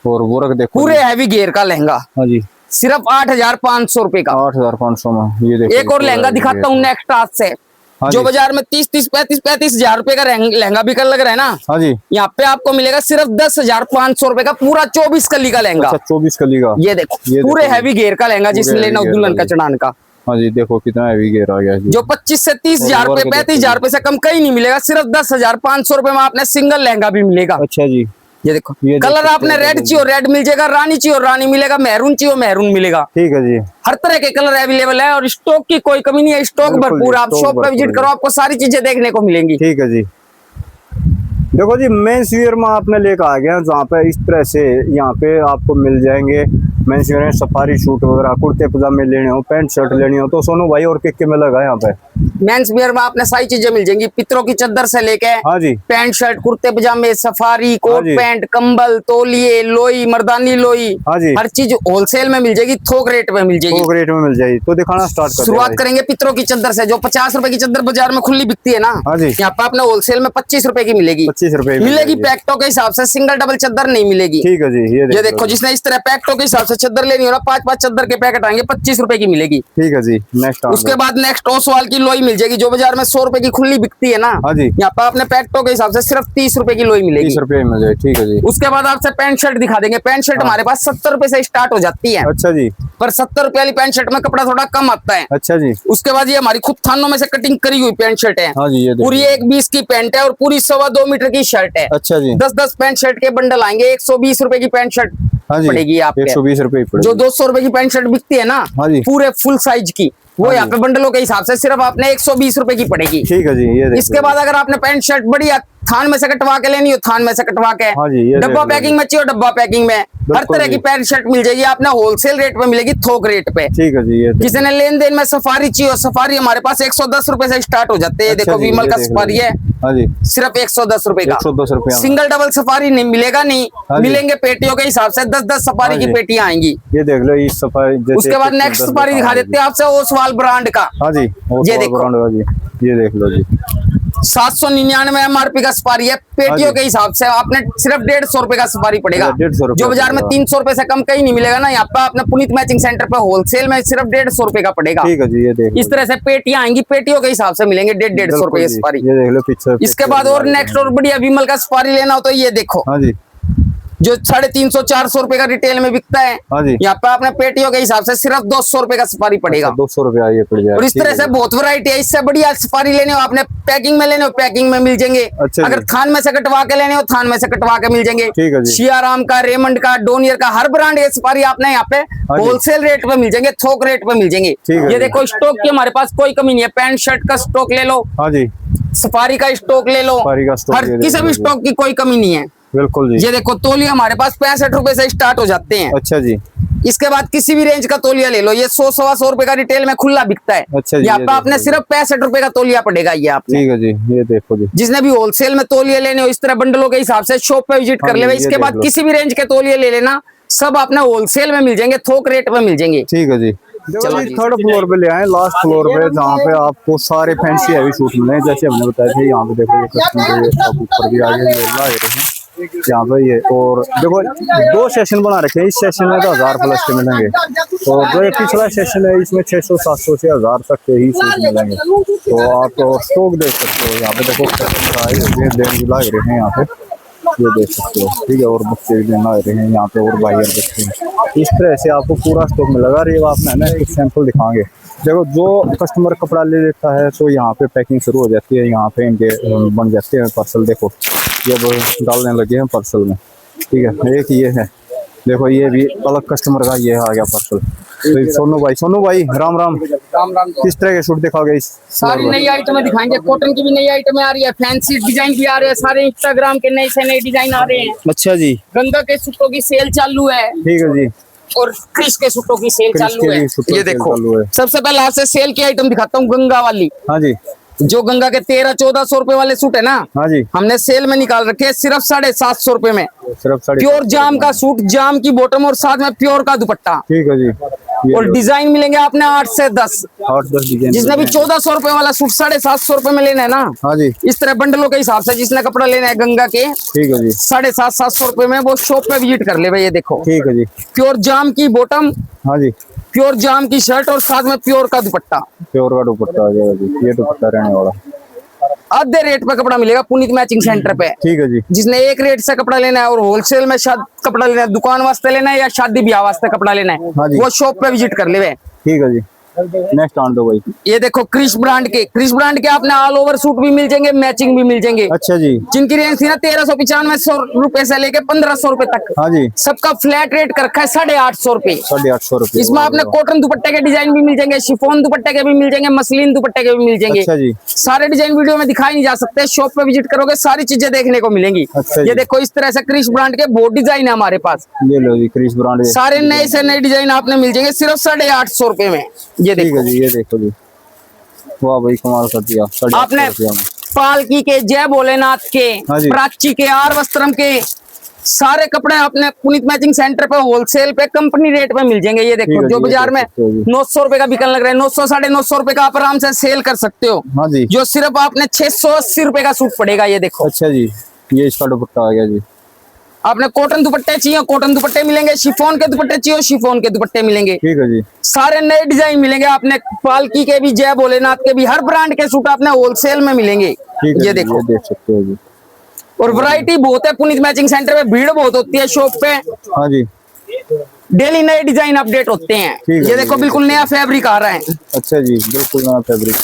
और वर्क देखो पूरे जी। हैवी घेर का लहंगा हाँ जी, सिर्फ 8500 रुपए का। 8500 में। ये देखो एक और लहंगा दिखाता हूँ नेक्स्ट आज से। हाँ जो जी। बाजार में 30 हजार रुपए का लहंगा बिकल लग रहा है ना, हाँ जी। यहाँ पे आपको मिलेगा सिर्फ 10,500 रुपए का पूरा 24 कली का लहंगा। अच्छा, 24 कली का। ये देखो, ये पूरे देखो। हैवी घेर का लहंगा जिसने पूरे लेना हो heavy दुल्हन का घेर का चढ़ान का। हाँ जी, देखो कितना हैवी घेर आ गया जी। जो 25 से 30 हजार और रुपए, वर्क 35 हजार रुपए से कम कहीं नहीं मिलेगा। सिर्फ 10,500 रुपए में आपने सिंगल लहंगा भी मिलेगा। अच्छा जी। ये देखो, ये देख कलर सकते आपने हो रेड जी। चाहिए रेड मिल जाएगा, रानी चाहिए रानी मिलेगा, मैरून चाहिए मैरून मिलेगा। ठीक है जी। हर तरह के कलर अवेलेबल है और स्टॉक की कोई कमी नहीं है। स्टॉक बिल्कुल भरपूर। जी, आप स्टॉक शॉप पे भरपूर विजिट है। करो, आपको सारी चीजें देखने को मिलेंगी। ठीक है जी। देखो जी, मेंस वियर में आपने लेकर आ गया, जहाँ पे इस तरह से यहाँ पे आपको मिल जाएंगे मेंस वियर में सफारी सूट वगैरह, कुर्ते पजामे लेने हो, पैंट शर्ट लेनी हो तो सोनू भाई और किक में लगा यहाँ पे। मेंस वियर में आपने सारी चीजें मिल जाएंगी, पितरों की चादर से लेके हाँ जी। पैंट शर्ट, कुर्ते पजामे, सफारी कोट हाँ जी। पैंट, कंबल, तौलिए, लोई, मर्दानी लोई, हाँ जी। हर चीज होलसेल में मिल जाएगी, थोक रेट में मिल जाएगी। थोक रेट में मिल जाएगी। तो दिखाना स्टार्ट कर। शुरुआत करेंगे पितरों की चादर से। जो 50 रुपए की चादर बाजार में खुली बिकती है ना, हाँ जी। यहाँ पे आपने होलसेल में 25 रुपए की मिलेगी। 25 रुपए मिलेगी। पैक्टो के हिसाब से, सिंगल डबल चादर नहीं मिलेगी। ठीक है जी। ये देखो, जिसने इस तरह पैक्टो के हिसाब से चादर लेनी हो ना, 5 चादर के पैकेट आएंगे, 25 रुपए की मिलेगी। ठीक है जी। नेक्स्ट उसके बाद नेक्स्ट ओसवाल की लोई मिल जाएगी। जो बाजार में 100 रुपए की खुली बिकती है ना, हाँ जी। यहाँ पे आपने पैक्टो के हिसाब से सिर्फ 30 रुपए की लोई मिलेगी। 30 रुपए मिल जाए। ठीक है जी। उसके बाद आपसे पैंट शर्ट दिखा देंगे। पैंट शर्ट हमारे पास 70 रुपए से स्टार्ट हो जाती है, अच्छा जी। पर 70 रुपए वाली पैंट शर्ट में कपड़ा थोड़ा कम आता है। अच्छा जी। उसके बाद ये हमारी खुद थानों में से कटिंग करी हुई पैंट शर्ट है। हाँ जी, ये देखो। पूरी 1.20 की पैंट है और पूरी 2.25 मीटर की शर्ट है। अच्छा जी। 10 पैंट शर्ट के बंडल आएंगे। 120 रुपए की पैंट शर्ट हाँ जी, पड़ेगी आपके। 120 रुपए जो 200 रुपए की पैंट शर्ट बिकती है ना, हाँ जी। पूरे फुल साइज की, वो हाँ यहाँ जी। पे बंडलों के हिसाब से सिर्फ आपने 120 रुपए की पड़ेगी। ठीक है जी। ये देखो। इसके बाद अगर आपने पैंट शर्ट बढ़िया थान में से कटवा के लेनी हो, थान में से कटवा के, हाँ जी, ये डब्बा देख लो पैकिंग में चाहिए डब्बा पैकिंग में, हर बिल्कुल तरह की जी। पैंट शर्ट मिल जाएगी। आपने होलसेल रेट में मिलेगी, थोक रेट पे। ठीक है जी। ये देखो। किसी ने लेन देन में सफारी चाहिए, सफारी हमारे पास 110 रुपए से स्टार्ट हो जाते हैं। अच्छा देखो जी, विमल ये का देख लो सफारी जी। है, हाँ जी। सिर्फ 110 रुपए का। 110 रुपए। सिंगल डबल सफारी नहीं मिलेगा, नहीं हाँ जी। मिलेंगे पेटियों के हिसाब से। 10 सफारी हाँ की जी। पेटियां आएंगी। ये देख लो इस सफारी। उसके बाद नेक्स्ट सफारी दिखा देते हैं आपसे, ओसवाल ब्रांड का। हाँ जी। ये देखो। हाँ जी। ये देख लो जी। 799 MRP का सफारी है। पेटियों के हिसाब से आपने सिर्फ 150 रुपए का सफारी पड़ेगा। 150 रुपए जो बाजार में 300 रुपए से कम कहीं नहीं मिलेगा ना, यहाँ पे आपने पुनीत मैचिंग सेंटर पे होलसेल में सिर्फ 150 रुपए का पड़ेगा। ठीक है जी, ये देख लो। इस तरह से पेटियां आएंगी, पेटियों के हिसाब से मिलेंगे 150 रुपए बिल्कुल जी, सफारी। ये देख लो पीछे। इसके बाद और नेक्स्ट और बढ़िया विमल का सफारी लेना हो तो ये देखो, हाँ जी, जो 350-400 रुपए का रिटेल में बिकता है, हाँ जी। यहाँ पे आपने पेटियों के हिसाब से सिर्फ 200 रुपए का सफारी पड़ेगा। 200 रुपया ये पड़ जाएगा। और इस तरह से बहुत वैरायटी है। इससे बढ़िया सफारी लेने हो आपने पैकिंग में लेने हो, पैकिंग में मिल जाएंगे। अच्छा अगर जी। थान में से कटवा के लेने हो, थान में से कटवा के मिल जाएंगे। ठीक है जी। सियाराम का, रेमंड का, डोनियर का, हर ब्रांड ये सफारी आपने यहाँ पे जी। होलसेल रेट पे मिल जाएंगे, थोक रेट पे मिल जाएंगे। ठीक है ये जी। देखो स्टॉक की हमारे पास कोई कमी नहीं है। पैंट शर्ट का स्टॉक ले लो, हाँ जी, सफारी का स्टॉक ले लो, सफारी का स्टॉक हर ये किसी देखो भी जी। स्टॉक की कोई कमी नहीं है। बिल्कुल जी। ये देखो तौलिया हमारे पास 65 रुपए से स्टार्ट हो जाते हैं। अच्छा जी, इसके बाद किसी भी रेंज का तौलिया ले लो, ये 100-125 रुपए का रिटेल में खुला बिकता है। अच्छा जी, यहाँ ये पे आपने देखो। सिर्फ 65 रुपए का तौलिया पड़ेगा ये आपने। ठीक है जी, ये देखो जी। जिसने भी होलसेल में तौलिया लेने हो, इस तरह बंडलों के हिसाब से शॉप पे विजिट हाँ कर जी, ले। ये इसके देख बाद लो। किसी भी रेंज के तौलिया ले लेना, सब आपने होलसेल में मिल जाएंगे, थोक रेट में मिल जाएंगे। ठीक है जी। चलो जी, थर्ड फ्लोर पे ले आए, लास्ट फ्लोर पे, जहाँ पे आपको सारे फैंसी हैवी सूट मिले हैं। जैसे हमने बताया था, यहाँ पे देखो ये कस्टमर ये सब ऊपर भी आगे लगा रहे हैं यहाँ पे ये। और देखो 2 सेशन बना रखे हैं। इस सेशन में तो 1000 प्लस के मिलेंगे, और जो ये पिछला सेशन है इसमें 600-700 से 1000 तक के ही सूट मिलेंगे। तो आप स्टॉक देख सकते हो। यहाँ पे देखो कस्टमर आए हुए दिन लग रहे हैं यहाँ पे, ये देख सकते हो। ठीक है, और बच्चे भी लग रहे हैं यहाँ पे, और भाई और बच्चे। इस तरह से आपको पूरा स्टॉक मिलेगा। ये आपने ना एक सैंपल दिखाएंगे। देखो, जो कस्टमर कपड़ा ले लेता है तो यहाँ पे पैकिंग शुरू हो जाती है। यहाँ पे इनके बन जाते हैं पार्सल। देखो ये डालने लगे हैं पार्सल में। ठीक है, एक ये है, देखो ये भी अलग कस्टमर का ये आ गया पार्सल। तो सोनू भाई राम राम। किस तरह के सूट दिखाओगे इस सारी नई आइटमें दिखाएंगे। कॉटन की भी नई आइटमें आ रही है, फैंसी डिजाइन भी आ रहे हैं, सारे इंस्टाग्राम के नए से नए डिजाइन आ रहे हैं। अच्छा जी, गंगा के सूटों की सेल चालू है, ठीक है जी। और क्रिश के सूटों की सेल क्रिश चालू के है। भी सूटों ये की सेल देखो, चालू है। सबसे पहले आपसे सेल की आइटम दिखाता हूँ, गंगा वाली। हाँ जी, जो गंगा के 1300-1400 रुपए वाले सूट है ना, हाँ जी, हमने सेल में निकाल रखे हैं सिर्फ 750 रुपए में। सिर्फ प्योर जाम का सूट, जाम की बॉटम और साथ में प्योर का दुपट्टा। ठीक है जी। ये और डिजाइन मिलेंगे आपने 8 से 10। 8-10 डिजाइन। जिसने भी 1400 रुपए वाला सूट 750 रुपए में लेना है ना, हाँ जी, इस तरह बंडलों के हिसाब से जिसने कपड़ा लेना है गंगा के, ठीक है जी, 750-700 रुपए में वो शॉप पे विजिट कर ले भाई। ये देखो, ठीक है जी। प्योर जाम की बॉटम, हाँ जी, प्योर जाम की शर्ट और साथ में प्योर का दुपट्टा। प्योर का दुपट्टा आ जाएगा जी। ये दुपट्टा रहने वाला। आधे रेट पे कपड़ा मिलेगा पुनीत मैचिंग सेंटर पे। ठीक है जी, जिसने एक रेट से कपड़ा लेना है और होलसेल में कपड़ा लेना है, दुकान वास्ते लेना है या शादी ब्याह वास्ते कपड़ा लेना हाँ है, जी। वो शॉप पे विजिट कर ले। ठीक है जी। नेक्स्ट आन दो भाई। ये देखो क्रिश ब्रांड के आपने ऑल ओवर सूट भी मिल जाएंगे, मैचिंग भी मिल जाएंगे। अच्छा जी, जिनकी रेंज थी ना 1395 रुपए से लेके 1500 रुपए तक, हाँ जी, सबका फ्लैट रेट कर रखा है 850 रुपए। 850 रुपये। इसमें आपने कॉटन दुपट्टे के डिजाइन भी मिल जाएंगे, शिफॉन दुपट्टे के भी मिल जाएंगे, मसलिन दुपट्टे के भी मिल जाएंगे। अच्छा जी, सारे डिजाइन वीडियो में दिखाई नहीं जा सकते, शॉप पे विजिट करोगे सारी चीजें देखने को मिलेंगी। अच्छा जी। ये देखो, इस तरह से क्रिश ब्रांड के बहुत डिजाइन है हमारे पास। ये लो जी, क्रिश ब्रांड। सारे नए से नए डिजाइन आपने मिल जाएंगे सिर्फ 850 रुपए में। ये ठीक देखो है जी, ये देखो जी, वाह भाई कमाल कर दिया। 850 आपने रुपया में। पालकी के, जय भोलेनाथ के, हाँ जी। प्राची के, आर वस्त्रम के सारे कपड़े आपने पुनीत मैचिंग सेंटर पे होलसेल पे कंपनी रेट पे मिल जाएंगे। ये ठीक देखो, है जो जी, ये बाजार में देख सकते हो जी। 900 रुपए का बिकने लग रहा है, 900-950 रुपए का आप आराम से सेल कर सकते हो। हाँ जी, जो सिर्फ आपने 680 रुपए का सूट पड़ेगा। ये देखो, अच्छा जी, ये इसका दुपट्टा आ गया जी। आपने कॉटन दुपट्टे चाहिए, कॉटन दुपट्टे मिलेंगे, शिफॉन के दुपट्टे चाहिए, शिफॉन के दुपट्टे मिलेंगे। ठीक है जी, सारे नए डिजाइन मिलेंगे आपने, पालकी के भी, जय भोलेनाथ के भी, हर ब्रांड के सूट आपने होलसेल में मिलेंगे। ठीक है ये जी, देखो, ये देख सकते हो जी। और वैरायटी बहुत है पुनीत मैचिंग सेंटर में, भीड़ बहुत होती है शॉप पे, हाँ जी, डेली नए डिजाइन अपडेट होते हैं। ठीक है ये जी, देखो, ये बिल्कुल नया फैब्रिक आ रहा है, अच्छा जी, बिल्कुल नया फैब्रिक।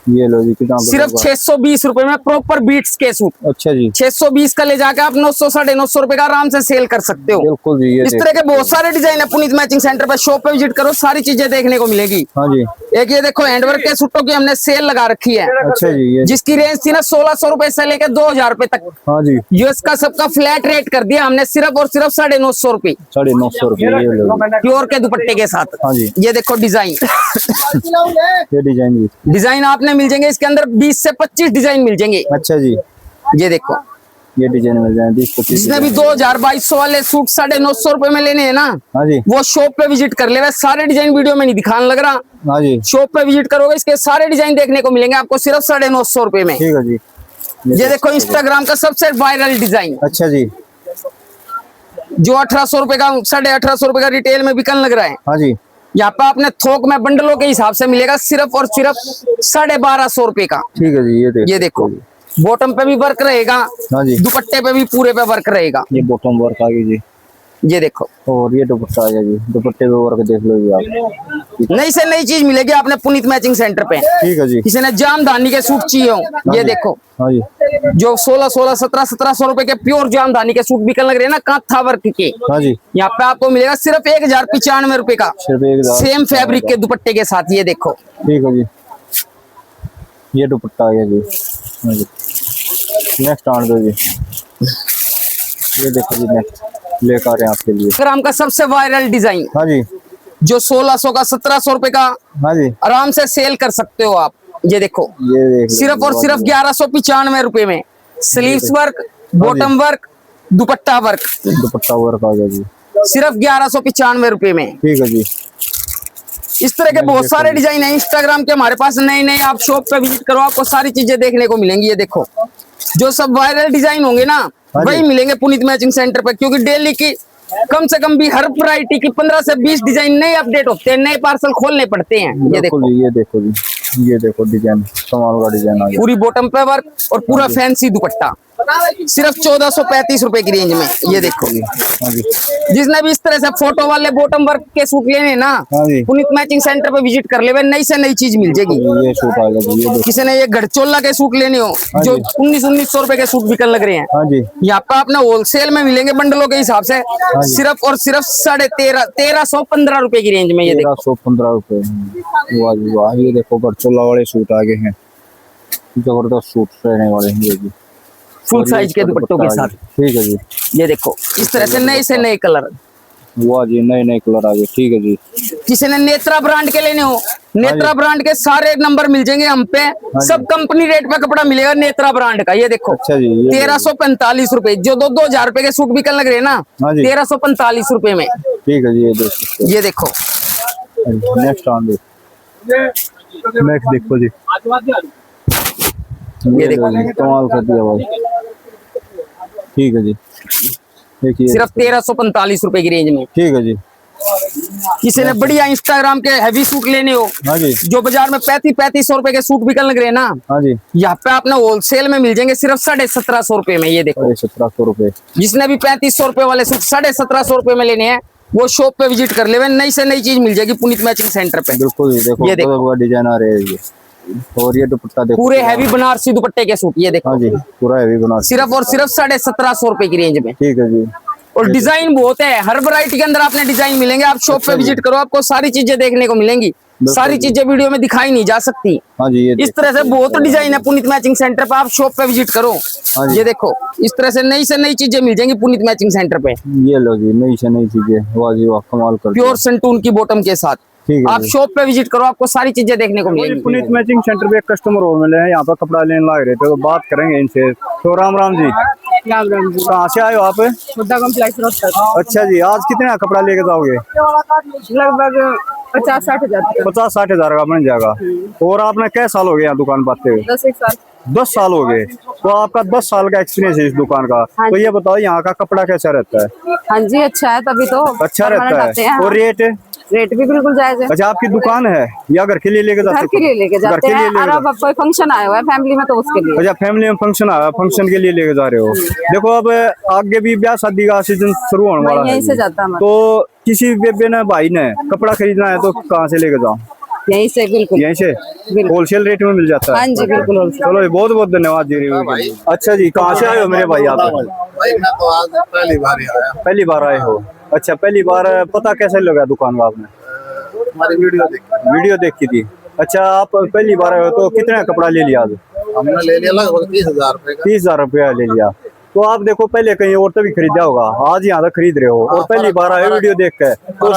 ये लो जी, कितना सिर्फ 620 रुपए में प्रॉपर बीट्स के सूट। अच्छा जी, 620 का ले जाके आप 900-950 रुपए का आराम से सेल कर सकते हो। बिल्कुल जी, ये इस तरह के बहुत सारे डिजाइन है पुनीत मैचिंग सेंटर पे, शॉप पे विजिट करो, सारी चीजें देखने को मिलेगी। हाँ जी, एक ये देखो, हैंडवर्क के सूटों की हमने सेल लगा रखी है, अच्छा जी, ये जिसकी रेंज थी ना 1600 रुपए से लेकर 2000 रुपए तक। हाँ जी, यूएस का सबका फ्लैट रेट कर दिया हमने सिर्फ और सिर्फ 950 रुपए 950 रुपये। ये लो जी। प्योर के दुपट्टे के साथ। हाँ जी, ये देखो डिजाइन, ये डिजाइन जी। डिजाइन आपने मिल जाएंगे इसके अंदर 20 से 25 डिजाइन मिल जाएंगे। अच्छा जी, ये देखो, ये डिजाइन मिल जाए 20-25। जिसने भी 2022 वाले सूट 950 रुपए में लेने हैं ना, हाँ जी वो शॉप पे विजिट कर ले। सारे डिजाइन वीडियो में नहीं दिखाने लग रहा, हाँ जी शॉप पे विजिट करोगे इसके सारे डिजाइन देखने को मिलेंगे आपको सिर्फ 950 रुपए में। ठीक है जी। ये देखो इंस्टाग्राम का सबसे वायरल डिजाइन, अच्छा जी जो 1800 रुपए का 1850 रुपए का रिटेल में बिकन लग रहा है, हाँ जी यहाँ पे आपने थोक में बंडलों के हिसाब से मिलेगा सिर्फ और सिर्फ 1250 रुपए का। ठीक है जी। ये देखो बॉटम पे भी वर्क रहेगा, हाँ जी दुपट्टे पे भी पूरे पे वर्क रहेगा। ये बॉटम वर्क आ गई जी, ये देखो और ये दुपट्टा आ गया जी, दुपट्टे पे वर्क देख लो जी आप। नई से नई चीज मिलेगी आपने पुनीत मैचिंग सेंटर पे। ठीक है जी। किसी ने जामदानी के सूट चाहिए हो, ये देखो हाँ जी जो 1700 रुपए के प्योर जामदानी के सूट बिकन लग रहे हैं ना कांथा वर्क के, हाँ जी यहाँ पे आपको मिलेगा सिर्फ 1095 रुपए का, सिर्फ 1000। सेम फैब्रिक के दुपट्टे के साथ। ये देखो ठीक है जी, ये दुपट्टा आ गया जी। हाँ जी नेक्स्ट आन दो जी, ये देखो जी नेक्स्ट लेकर आ रहे हैं आपके लिए ग्राम का सबसे वायरल डिजाइन, हाँ जी जो 1600 का 1700 रुपए का हाँ जी आराम से सेल कर सकते हो आप। ये देखो ये देख लो सिर्फ और सिर्फ 1195 रुपए में, sleeves work, bottom work, dupatta work, dupatta work आ गया जी। सिर्फ 1195 रुपए में। ठीक है जी। इस तरह के बहुत सारे डिजाइन है इंस्टाग्राम के हमारे पास नए नए, आप शॉप पे विजिट करो आपको सारी चीजें देखने को मिलेंगी। ये देखो जो सब वायरल डिजाइन होंगे ना हाँ जी। वही मिलेंगे पुनीत मैचिंग सेंटर पे, क्योंकि डेली की कम से कम भी हर वैरायटी की 15 से 20 डिजाइन नए अपडेट होते हैं, नए पार्सल खोलने पड़ते हैं। ये बिल्कुल देखो जी, ये देखो जी, ये देखो डिजाइन, कमाल का डिजाइन आ गया। पूरी बॉटम पे वर्क और पूरा फैंसी दुपट्टा सिर्फ 1435 रुपए की रेंज में। ये देखो हाँ जी जिसने भी इस तरह से फोटो वाले बॉटम वर्क के सूट लेने ना, हाँ जी पुनीत मैचिंग सेंटर पे विजिट कर ले, नई से नई चीज मिल जाएगी। ये सूट आ गया जी, ये देखो। किसी ने ये गढ़चोला के सूट लेने हो जो 1900 रुपए के सूट बिकन लग रहे हैं, हाँ जी यहाँ पे आपने होलसेल में मिलेंगे बंडलों के हिसाब से सिर्फ और सिर्फ 1315 रुपए की रेंज में। ये देखो 1315 रुपए। वाह जी वाह, ये देखो गढ़चोला वाले सूट आ गए हैं, जबरदस्त सूट रहने वाले हैं ये जी, फुल साइज के दुपट्टों के साथ। ठीक है जी। ये देखो इस तरह से नए कलर। वाह जी नए नए कलर आ गए। ठीक है जी। किसी ने नेत्रा ब्रांड के लेने हो, नेत्रा ब्रांड के सारे नंबर मिल जाएंगे हम पे, सब कंपनी रेट पे कपड़ा मिलेगा नेत्रा ब्रांड का। ये देखो अच्छा जी, ये 1345 रुपए, जो 2-2000 रुपए के सूट बिकन लग रहे हैं ना, हाँ जी। 1345 रुपए में। ठीक है जी, ये देख सकते ये देखो हैं। नेक्स्ट आन दो, नेक्स्ट देखो जी, ये देखो जी, कमाल कर दिया भाई। ठीक है जी, देखिए सिर्फ 1345 रुपए की रेंज में। ठीक है जी। किसी ने बढ़िया इंस्टाग्राम के हैवी सूट लेने हो, हाँ जी जो बाजार में 3500 रुपए के सूट बिकन लग रहे हैं ना, हाँ जी यहाँ पे आपने होलसेल में मिल जाएंगे सिर्फ 1750 रुपए में। ये देखो 1700 रुपए। जिसने भी 3500 रुपए वाले सूट 1750 रुपए में लेने हैं वो शॉप पे विजिट कर ले, नई से नई चीज मिल जाएगी पुनीत मैचिंग सेंटर पे। बिल्कुल जी, देखो ये देखो डिजाइन आ रहे हैं ये, और ये दुपट्टा देखो पूरे हैवी बनारसी दुपट्टे के सूट। ये देखो हाँ जी पूरा हैवी बना। सिर्फ और सिर्फ 1750 रुपए की रेंज में। ठीक है जी। और डिजाइन बहुत है, हर वैरायटी के अंदर आपने डिजाइन मिलेंगे। आप शॉप पे विजिट करो आपको सारी चीजें देखने को मिलेंगी, सारी चीजें वीडियो में दिखाई नहीं जा सकती। हाँ जी ये इस तरह से बहुत डिजाइन है पुनीत मैचिंग सेंटर पे, आप शॉप पे विजिट करो। जी। ये देखो इस तरह से नई चीजें मिल जाएंगी पुनीत मैचिंग सेंटर पे, ये लो जी नई से नई चीजें। वाह जी वाह, कमाल कर दिया। प्योर संटून की बॉटम के साथ। ठीक है आप जी। शॉप पे विजिट करो आपको सारी चीजें देखने को मिलेंगी। पुनीत मैचिंग सेंटर पे एक कस्टमर और मिले हैं, यहाँ पर कपड़ा लेने लग रहे थे, तो बात करेंगे इनसे। तो राम राम जी, कहाँ से आए हो आप? हुड्डा कॉम्प्लेक्स रोड अच्छा जी, आज कितना कपड़ा लेके जाओगे? लगभग 50-60 हजार 50-60 हजार का बन जाएगा। और आपने कै साल हो गए यहाँ दुकान पाते हुए? 10 एक साल। 10 साल हो गए। तो आपका 10 साल का एक्सपीरियंस है इस दुकान का, तो ये बताओ यहाँ का कपड़ा कैसा रहता है? हाँ जी अच्छा है, तभी तो अच्छा रहता है। और रेट? रेट भी बिल्कुल जायज है। अच्छा, आपकी दुकान है या घर के लिए लेके जाते? घर के लिए लेके घर जाते के लिए हैं, लेके और अब कोई फंक्शन आया हुआ है फैमिली में तो उसके लिए। अच्छा, फैमिली में फंक्शन आया, फंक्शन के लिए लेके जा रहे हो। देखो अब आगे भी ब्याह शादी का सीजन शुरू होने वाला है, यहीं से जाता है तो किसी बेबे ने भाई ने कपड़ा खरीदना है तो कहाँ से लेके जाओ? यहीं से बिल्कुल। यहीं से होलसेल रेट में मिल जाता है? हाँ जी बिल्कुल wholesale। चलो बहुत बहुत धन्यवाद जी रिव्यू के लिए। अच्छा जी, कहाँ से आए हो मेरे भाई आप? भाई मैं तो आज पहली बार ही आया। पहली बार आए हो? अच्छा, पहली बार। पता कैसे लगा दुकान का आपने? हमारी वीडियो देखी थी। अच्छा, आप पहली बार आए हो तो कितना कपड़ा ले लिया आज? हमने ले लिया लगभग 30,000 रुपए का। 30,000 रुपया ले लिया। तो आप देखो पहले कहीं और तो भी खरीदा होगा, आज यहाँ तक खरीद रहे हो और पहली बार आए वीडियो देख कर, तो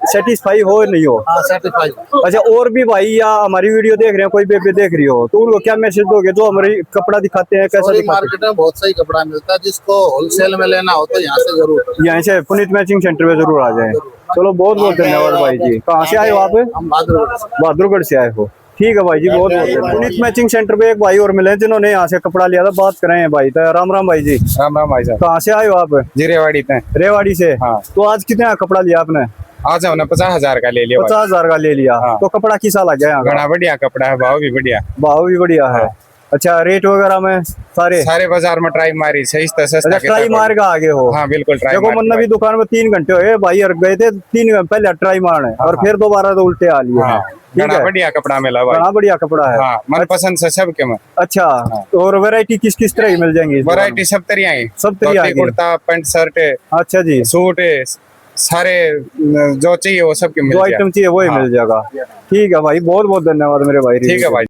सेटिस्फाई हो नहीं हो? हाँ सर्टिफाइड। अच्छा, और भी भाई या हमारी वीडियो देख रहे हैं, कोई बेबी देख रही हो, तो उनको क्या मैसेज दोगे जो हमारी कपड़ा दिखाते हैं, कैसा दिखाते मार्केट में बहुत सही कपड़ा मिलता है, जिसको होलसेल में लेना हो तो यहाँ से जरूर, हैं? यहाँ से पुनीत मैचिंग सेंटर में जरूर आ जाए। चलो बहुत बहुत धन्यवाद भाई जी। कहाँ से आए हो आप? हम बहादुरगढ़ से। बहादुरगढ़ से आए हो, ठीक है भाई जी, बहुत बहुत धन्यवाद। पुनीत मैचिंग सेंटर पे एक भाई और मिले हैं जिन्होंने यहाँ से कपड़ा लिया था, बात करें हैं भाई। तो राम राम भाई जी। राम राम भाई साहब। कहाँ से आए हो आप? जी रेवाड़ी पे। रेवाड़ी से। हाँ। तो आज कितना कपड़ा लिया आपने? आज हमने 50,000 का ले लिया। 50,000 का ले लिया। हाँ। तो कपड़ा किसा लग गया यहाँ का? बड़ा बढ़िया कपड़ा है, भाव भी बढ़िया। भाव भी बढ़िया है। अच्छा, रेट वगैरह में सारे बाजार में ट्राई मारी, सही सस्ता। अच्छा, ट्राई मार का आगे हो? हाँ बिल्कुल ट्राई। देखो मतलब भी दुकान में 3 घंटे हुए भाई, गए थे 3 घंटे पहले ट्राई मारने और फिर दोबारा तो उल्टे आ लिए। हाँ, बड़ा बढ़िया कपड़ा मिला भाई। बड़ा बढ़िया कपड़ा है। हाँ, मन पसंद से सबके में। अच्छा, और वैरायटी किस किस तरह की मिल जाएंगी? वैरायटी सब तरह की, सब तरह की, कुर्ता, पैंट, शर्ट। अच्छा जी, सूट, सारे जो चाहिए वो सबके मिल जो जाएगा। आइटम चाहिए वही मिल जाएगा। ठीक है भाई, बहुत बहुत धन्यवाद मेरे भाई। ठीक है भाई।